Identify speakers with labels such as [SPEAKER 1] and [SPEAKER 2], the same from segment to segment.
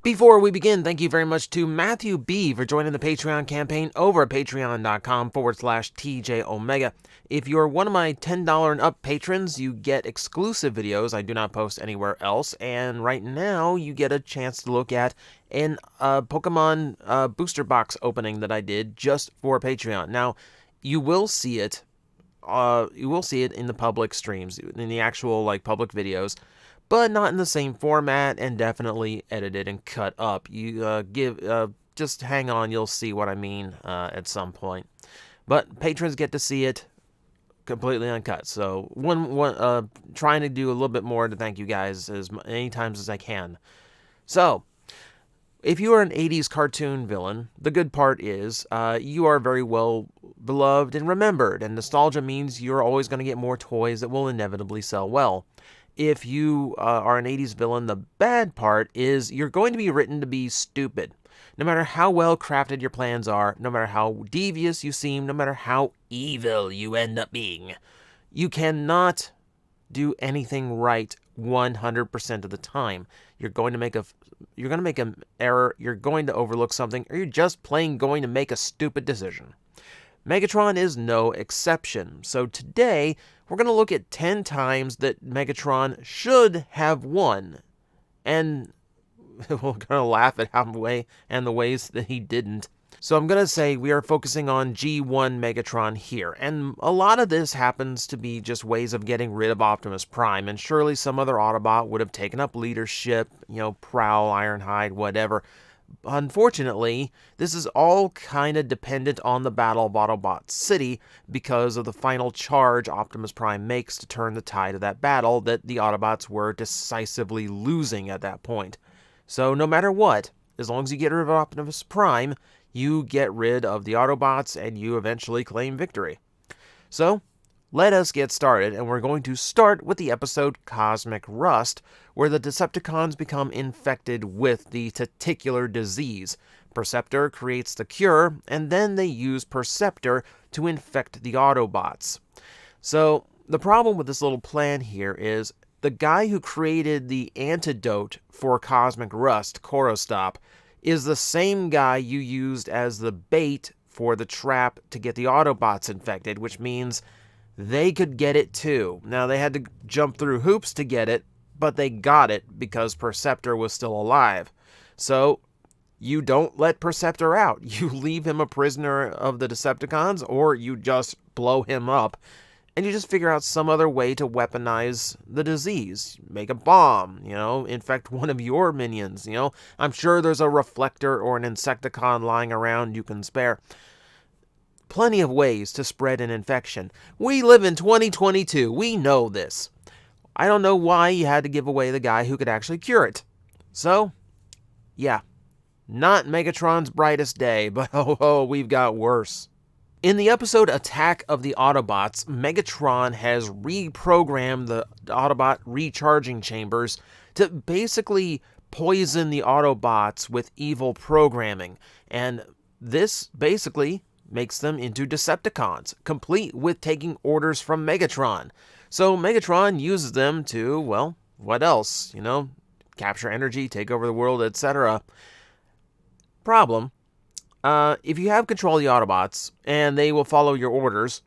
[SPEAKER 1] Before we begin, thank you very much to Matthew B. for joining the Patreon campaign over at patreon.com/TJOmega. If you're one of my $10 and up patrons, you get exclusive videos I do not post anywhere else, and right now you get a chance to look at an Pokemon booster box opening that I did just for Patreon. Now, you will see it in the public streams, in the actual public videos, but not in the same format, and definitely edited and cut up. You just hang on, you'll see what I mean at some point. But patrons get to see it completely uncut. So trying to do a little bit more to thank you guys as many times as I can. So, if you are an 80s cartoon villain, the good part is you are very well beloved and remembered, and nostalgia means you're always going to get more toys that will inevitably sell well. If you are an 80s villain, the bad part is you're going to be written to be stupid. No matter how well crafted your plans are, no matter how devious you seem, no matter how evil you end up being, you cannot do anything right 100% of the time. You're going to make an error, you're going to overlook something, or you're just plain going to make a stupid decision. Megatron is no exception. So today, we're going to look at 10 times that Megatron should have won. And we're going to laugh at the ways that he didn't. So I'm going to say we are focusing on G1 Megatron here. And a lot of this happens to be just ways of getting rid of Optimus Prime. And surely some other Autobot would have taken up leadership, Prowl, Ironhide, whatever. Unfortunately, this is all kind of dependent on the Battle of Autobot City because of the final charge Optimus Prime makes to turn the tide of that battle that the Autobots were decisively losing at that point. So no matter what, as long as you get rid of Optimus Prime, you get rid of the Autobots and you eventually claim victory. So, let us get started, and we're going to start with the episode Cosmic Rust, where the Decepticons become infected with the testicular disease. Perceptor creates the cure, and then they use Perceptor to infect the Autobots. So, the problem with this little plan here is the guy who created the antidote for Cosmic Rust, Korostop, is the same guy you used as the bait for the trap to get the Autobots infected, which means they could get it too. Now, they had to jump through hoops to get it, but they got it because Perceptor was still alive. So, you don't let Perceptor out. You leave him a prisoner of the Decepticons, or you just blow him up, and you just figure out some other way to weaponize the disease. Make a bomb, infect one of your minions, I'm sure there's a reflector or an Insecticon lying around you can spare. Plenty of ways to spread an infection. We live in 2022. We know this. I don't know why you had to give away the guy who could actually cure it. So, yeah. Not Megatron's brightest day, but we've got worse. In the episode Attack of the Autobots, Megatron has reprogrammed the Autobot recharging chambers to basically poison the Autobots with evil programming. And this basically makes them into Decepticons, complete with taking orders from Megatron. So Megatron uses them to, well, what else? Capture energy, take over the world, etc. Problem, if you have control of the Autobots, and they will follow your orders,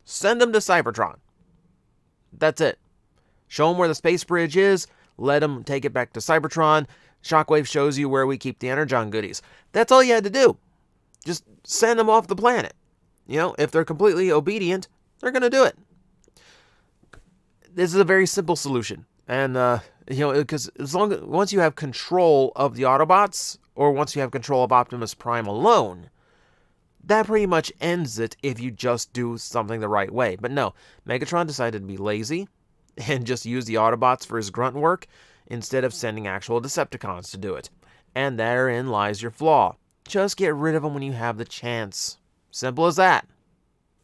[SPEAKER 1] send them to Cybertron. That's it. Show them where the space bridge is, let them take it back to Cybertron. Shockwave shows you where we keep the Energon goodies. That's all you had to do. Just send them off the planet. If they're completely obedient, they're going to do it. This is a very simple solution. And, because once you have control of the Autobots, or once you have control of Optimus Prime alone, that pretty much ends it if you just do something the right way. But no, Megatron decided to be lazy and just use the Autobots for his grunt work instead of sending actual Decepticons to do it. And therein lies your flaw. Just get rid of them when you have the chance. Simple as that.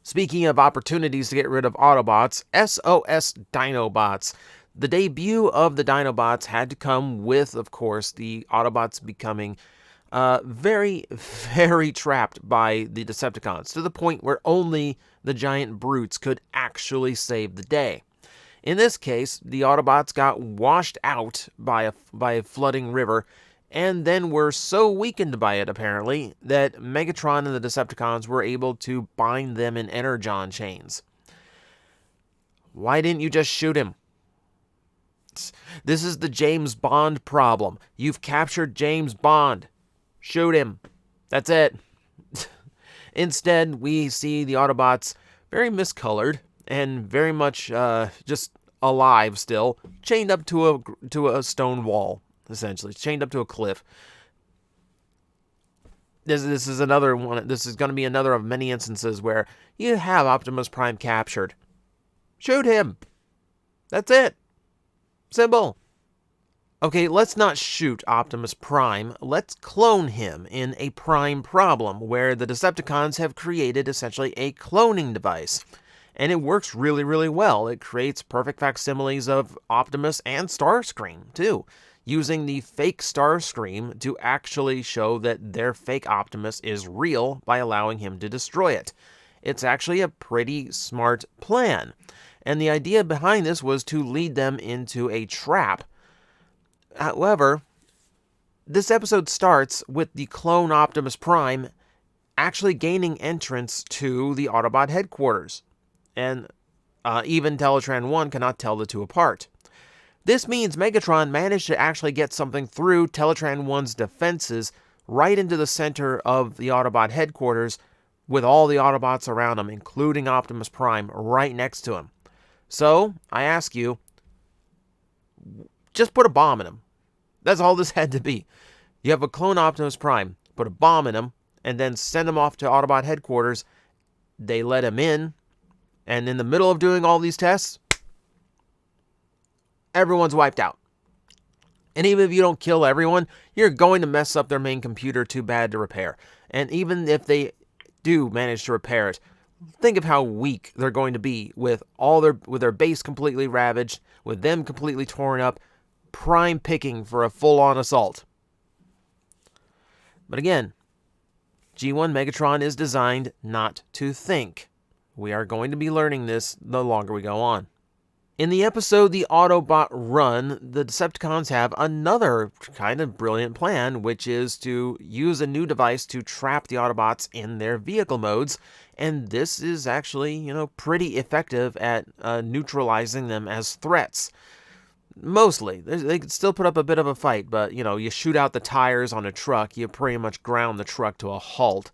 [SPEAKER 1] Speaking of opportunities to get rid of Autobots, SOS Dinobots. The debut of the Dinobots had to come with, of course, the Autobots becoming very, very trapped by the Decepticons, to the point where only the giant brutes could actually save the day. In this case, the Autobots got washed out by a flooding river, and then were so weakened by it, apparently, that Megatron and the Decepticons were able to bind them in energon chains. Why didn't you just shoot him? This is the James Bond problem. You've captured James Bond. Shoot him. That's it. Instead, we see the Autobots very miscolored and very much just alive still, chained up to a stone wall, essentially, chained up to a cliff. This is another one. This is going to be another of many instances where you have Optimus Prime captured. Shoot him. That's it. Simple. Okay, let's not shoot Optimus Prime. Let's clone him in a Prime problem where the Decepticons have created essentially a cloning device. And it works really, really well. It creates perfect facsimiles of Optimus and Starscream, too, using the fake Starscream to actually show that their fake Optimus is real by allowing him to destroy it. It's actually a pretty smart plan. And the idea behind this was to lead them into a trap. However, this episode starts with the clone Optimus Prime actually gaining entrance to the Autobot headquarters. And even Teletran 1 cannot tell the two apart. This means Megatron managed to actually get something through Teletran 1's defenses right into the center of the Autobot headquarters with all the Autobots around him, including Optimus Prime, right next to him. So, I ask you, just put a bomb in him. That's all this had to be. You have a clone Optimus Prime, put a bomb in him, and then send him off to Autobot headquarters. They let him in, and in the middle of doing all these tests, everyone's wiped out. And even if you don't kill everyone, you're going to mess up their main computer too bad to repair. And even if they do manage to repair it, think of how weak they're going to be with their base completely ravaged, with them completely torn up, prime picking for a full-on assault. But again, G1 Megatron is designed not to think. We are going to be learning this the longer we go on. In the episode The Autobot Run, the Decepticons have another kind of brilliant plan, which is to use a new device to trap the Autobots in their vehicle modes, and this is actually, pretty effective at neutralizing them as threats. Mostly. They can still put up a bit of a fight, but, you shoot out the tires on a truck, you pretty much ground the truck to a halt.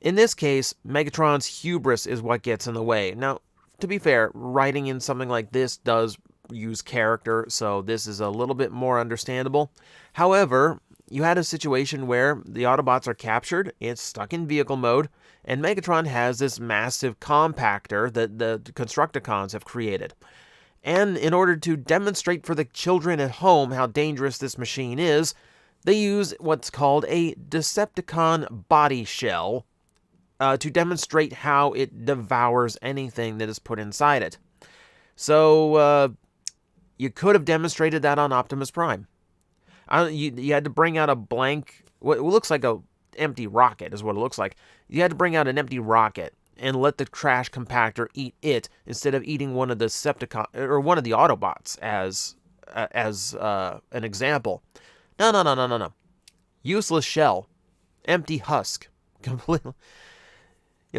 [SPEAKER 1] In this case, Megatron's hubris is what gets in the way. Now, to be fair, writing in something like this does use character, so this is a little bit more understandable. However, you had a situation where the Autobots are captured, it's stuck in vehicle mode, and Megatron has this massive compactor that the Constructicons have created. And in order to demonstrate for the children at home how dangerous this machine is, they use what's called a Decepticon body shell to demonstrate how it devours anything that is put inside it. So, you could have demonstrated that on Optimus Prime. You had to bring out a blank, what looks like a empty rocket is what it looks like. You had to bring out an empty rocket and let the trash compactor eat it instead of eating one of the Decepticon or one of the Autobots as an example. No. Useless shell, empty husk, completely.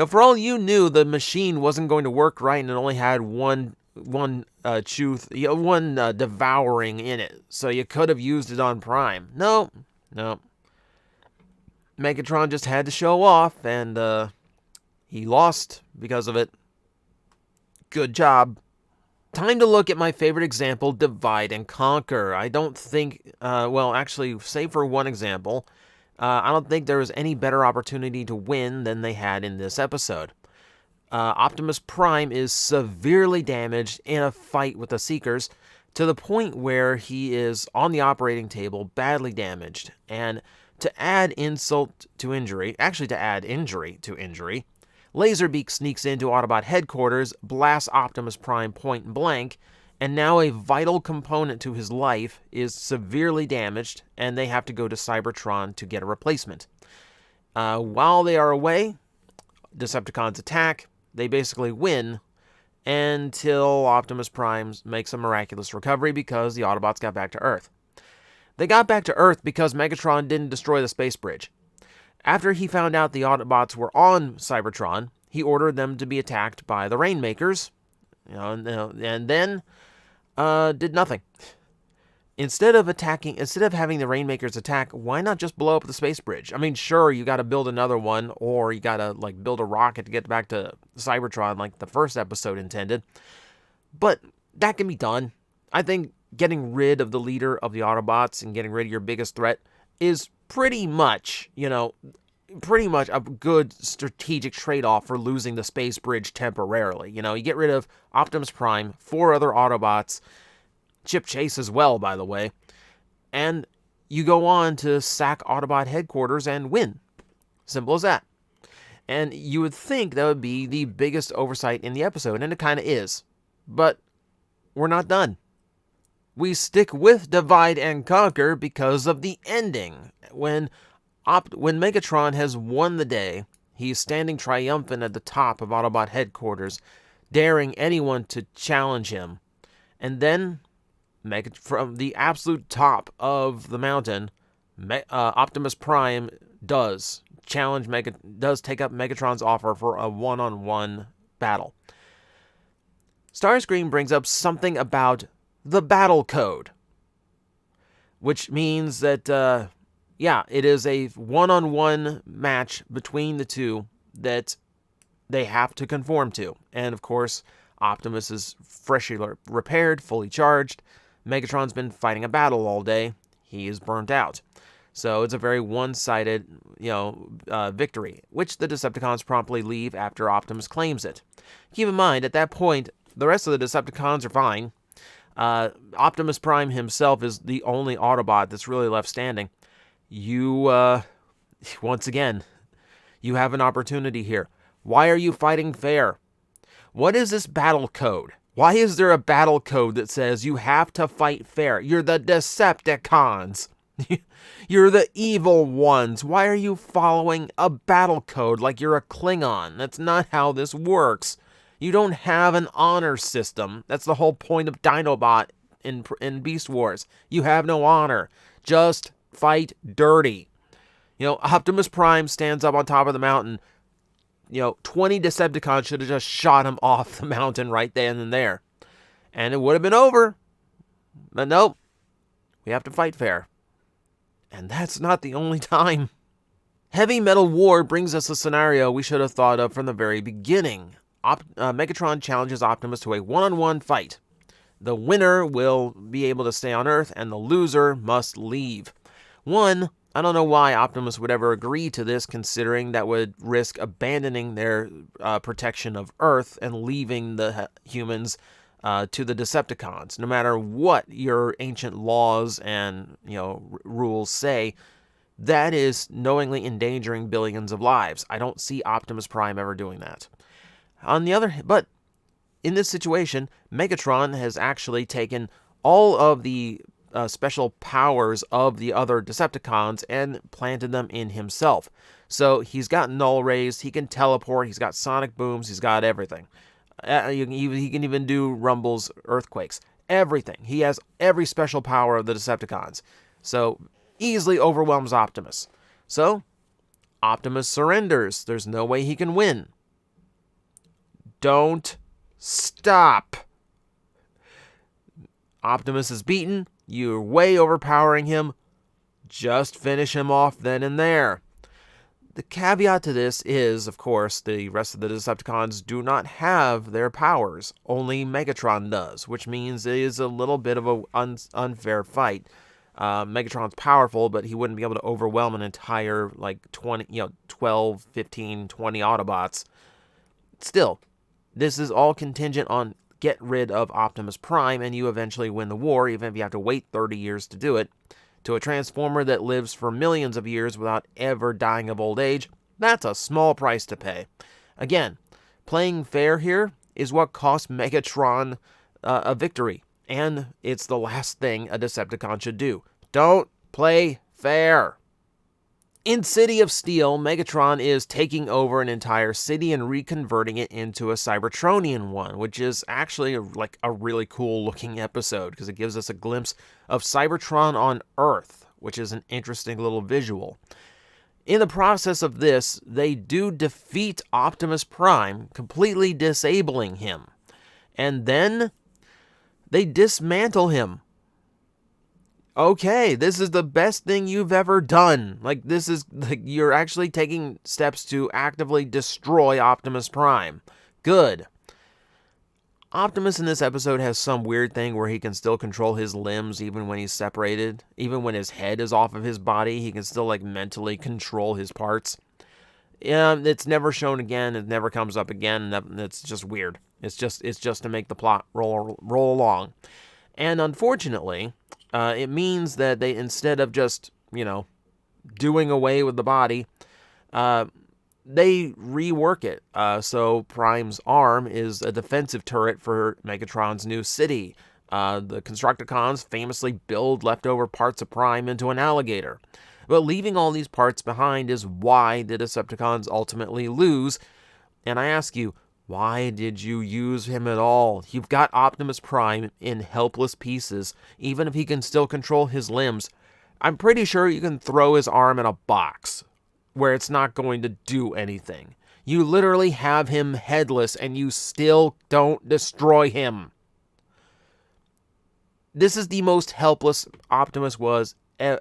[SPEAKER 1] For all you knew, the machine wasn't going to work right and it only had one devouring in it, so you could have used it on Prime. No. Megatron just had to show off, and he lost because of it. Good job. Time to look at my favorite example, divide and conquer. I don't think, actually, save for one example, I don't think there was any better opportunity to win than they had in this episode. Optimus Prime is severely damaged in a fight with the Seekers to the point where he is on the operating table, badly damaged. And to add insult to injury, actually to add injury to injury, Laserbeak sneaks into Autobot headquarters, blasts Optimus Prime point blank, and now a vital component to his life is severely damaged, and they have to go to Cybertron to get a replacement. While they are away, Decepticons attack. They basically win until Optimus Prime makes a miraculous recovery because the Autobots got back to Earth. They got back to Earth because Megatron didn't destroy the space bridge. After he found out the Autobots were on Cybertron, he ordered them to be attacked by the Rainmakers, and then did nothing. Instead of having the Rainmakers attack, why not just blow up the space bridge? I mean, sure, you got to build another one, or you got to build a rocket to get back to Cybertron, like the first episode intended. But that can be done. I think getting rid of the leader of the Autobots and getting rid of your biggest threat is pretty much a good strategic trade-off for losing the space bridge temporarily. You get rid of Optimus Prime, 4 other Autobots, Chip Chase as well, by the way, and you go on to sack Autobot headquarters and win. Simple as that. And you would think that would be the biggest oversight in the episode, and it kind of is. But we're not done. We stick with Divide and Conquer because of the ending. When Megatron has won the day, he's standing triumphant at the top of Autobot headquarters, daring anyone to challenge him. And then, from the absolute top of the mountain, Optimus Prime does take up Megatron's offer for a one-on-one battle. Starscream brings up something about the battle code, which means that, it is a one-on-one match between the two that they have to conform to. And, of course, Optimus is freshly repaired, fully charged. Megatron's been fighting a battle all day. He is burnt out. So it's a very one-sided, victory, which the Decepticons promptly leave after Optimus claims it. Keep in mind, at that point, the rest of the Decepticons are fine. Optimus Prime himself is the only Autobot that's really left standing. Once again, you have an opportunity here. Why are you fighting fair? What is this battle code? Why is there a battle code that says you have to fight fair? You're the Decepticons. You're the evil ones. Why are you following a battle code like you're a Klingon? That's not how this works. You don't have an honor system. That's the whole point of Dinobot in Beast Wars. You have no honor. Just fight dirty. Optimus Prime stands up on top of the mountain. 20 Decepticons should have just shot him off the mountain right then and there. And it would have been over. But nope. We have to fight fair. And that's not the only time. Heavy Metal War brings us a scenario we should have thought of from the very beginning. Megatron challenges Optimus to a one-on-one fight. The winner will be able to stay on Earth, and the loser must leave. I don't know why Optimus would ever agree to this, considering that would risk abandoning their protection of Earth and leaving the humans to the Decepticons. No matter what your ancient laws and rules say, that is knowingly endangering billions of lives. I don't see Optimus Prime ever doing that. But in this situation, Megatron has actually taken all of the special powers of the other Decepticons and planted them in himself. So he's got null rays, he can teleport, he's got sonic booms, he's got everything. He can even do rumbles, earthquakes, everything. He has every special power of the Decepticons. So easily overwhelms Optimus. So Optimus surrenders. There's no way he can win. Don't stop. Optimus is beaten. You're way overpowering him. Just finish him off then and there. The caveat to this is, of course, the rest of the Decepticons do not have their powers. Only Megatron does, which means it is a little bit of an unfair fight. Megatron's powerful, but he wouldn't be able to overwhelm an entire 12, 15, 20 Autobots. Still, this is all contingent on get rid of Optimus Prime and you eventually win the war, even if you have to wait 30 years to do it. To a Transformer that lives for millions of years without ever dying of old age, that's a small price to pay. Again, playing fair here is what cost Megatron a victory, and it's the last thing a Decepticon should do. Don't play fair. In City of Steel, Megatron is taking over an entire city and reconverting it into a Cybertronian one, which is actually like a really cool looking episode because it gives us a glimpse of Cybertron on Earth, which is an interesting little visual. In the process of this, they do defeat Optimus Prime, completely disabling him. And then they dismantle him. Okay, this is the best thing you've ever done. Like, this is, like, you're actually taking steps to actively destroy Optimus Prime. Good. Optimus in this episode has some weird thing where he can still control his limbs even when he's separated. Even when his head is off of his body, he can still, like, mentally control his parts. It's never shown again. It never comes up again. It's just weird. It's just to make the plot roll along. And unfortunately, it means that they, instead of just, doing away with the body, they rework it. So Prime's arm is a defensive turret for Megatron's new city. The Constructicons famously build leftover parts of Prime into an alligator. But leaving all these parts behind is why the Decepticons ultimately lose. And I ask you, why did you use him at all? You've got Optimus Prime in helpless pieces, even if he can still control his limbs. I'm pretty sure you can throw his arm in a box where it's not going to do anything. You literally have him headless and you still don't destroy him. This is the most helpless Optimus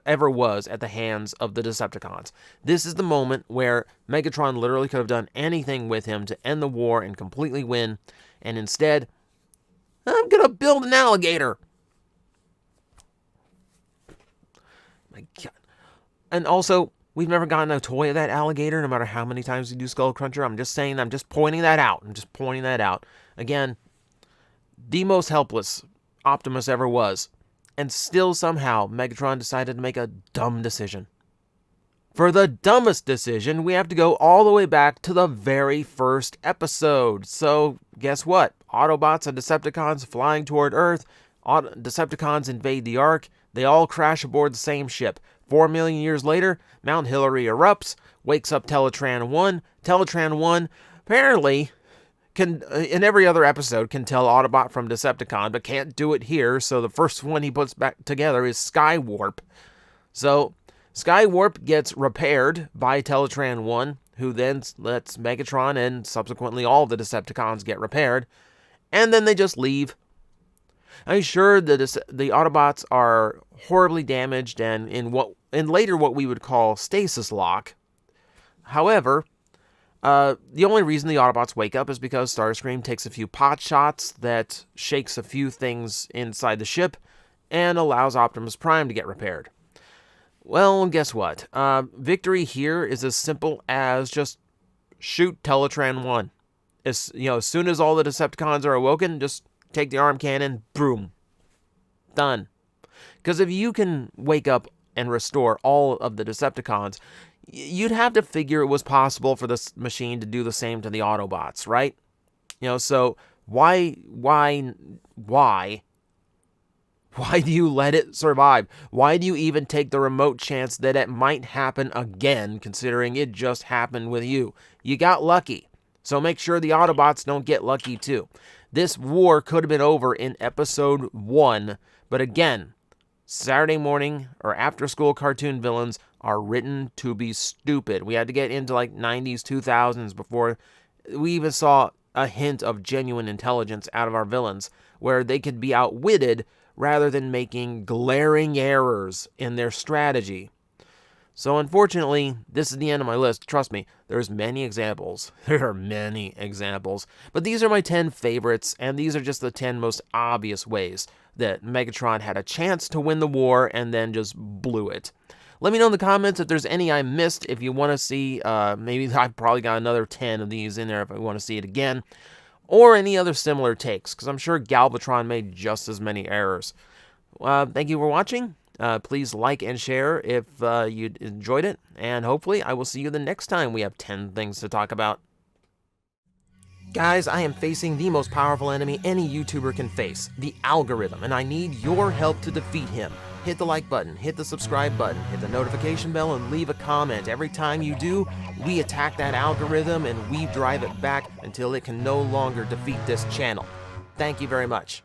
[SPEAKER 1] ever was at the hands of the Decepticons. This is the moment where Megatron literally could have done anything with him to end the war and completely win, and instead, I'm gonna build an alligator. My God. And also, we've never gotten a toy of that alligator, no matter how many times we do Skull Cruncher. I'm just pointing that out. Again, the most helpless Optimus ever was. And still somehow, Megatron decided to make a dumb decision. For the dumbest decision, we have to go all the way back to the very first episode. So, guess what? Autobots and Decepticons flying toward Earth. Decepticons invade the Ark. They all crash aboard the same ship. 4 million years later, Mount Hillary erupts, wakes up Teletran 1. Teletran 1 apparently can, in every other episode, can tell Autobot from Decepticon, but can't do it here, so the first one he puts back together is Skywarp. So, Skywarp gets repaired by Teletran 1, who then lets Megatron and subsequently all the Decepticons get repaired, and then they just leave. I'm sure that the Autobots are horribly damaged and in later what we would call stasis lock. However, the only reason the Autobots wake up is because Starscream takes a few pot shots that shakes a few things inside the ship and allows Optimus Prime to get repaired. Well, guess what? Victory here is as simple as just shoot Teletran 1. As soon as all the Decepticons are awoken, just take the arm cannon, boom. Done. Because if you can wake up and restore all of the Decepticons, you'd have to figure it was possible for this machine to do the same to the Autobots, right? So why do you let it survive? Why do you even take the remote chance that it might happen again, considering it just happened with you? You got lucky. So make sure the Autobots don't get lucky too. This war could have been over in episode 1, but again, Saturday morning or after school cartoon villains are written to be stupid. We had to get into like 90s, 2000s before we even saw a hint of genuine intelligence out of our villains, where they could be outwitted rather than making glaring errors in their strategy. So unfortunately, this is the end of my list. Trust me, there's many examples. There are many examples. But these are my 10 favorites, and these are just the 10 most obvious ways that Megatron had a chance to win the war and then just blew it. Let me know in the comments if there's any I missed. If you want to see, maybe I've probably got another 10 of these in there if I want to see it again. Or any other similar takes, because I'm sure Galvatron made just as many errors. Thank you for watching. Please like and share if you enjoyed it. And hopefully I will see you the next time we have 10 things to talk about. Guys, I am facing the most powerful enemy any YouTuber can face, the algorithm, and I need your help to defeat him. hit the like button, hit the subscribe button, hit the notification bell, and leave a comment. Every time you do, we attack that algorithm and we drive it back until it can no longer defeat this channel. Thank you very much.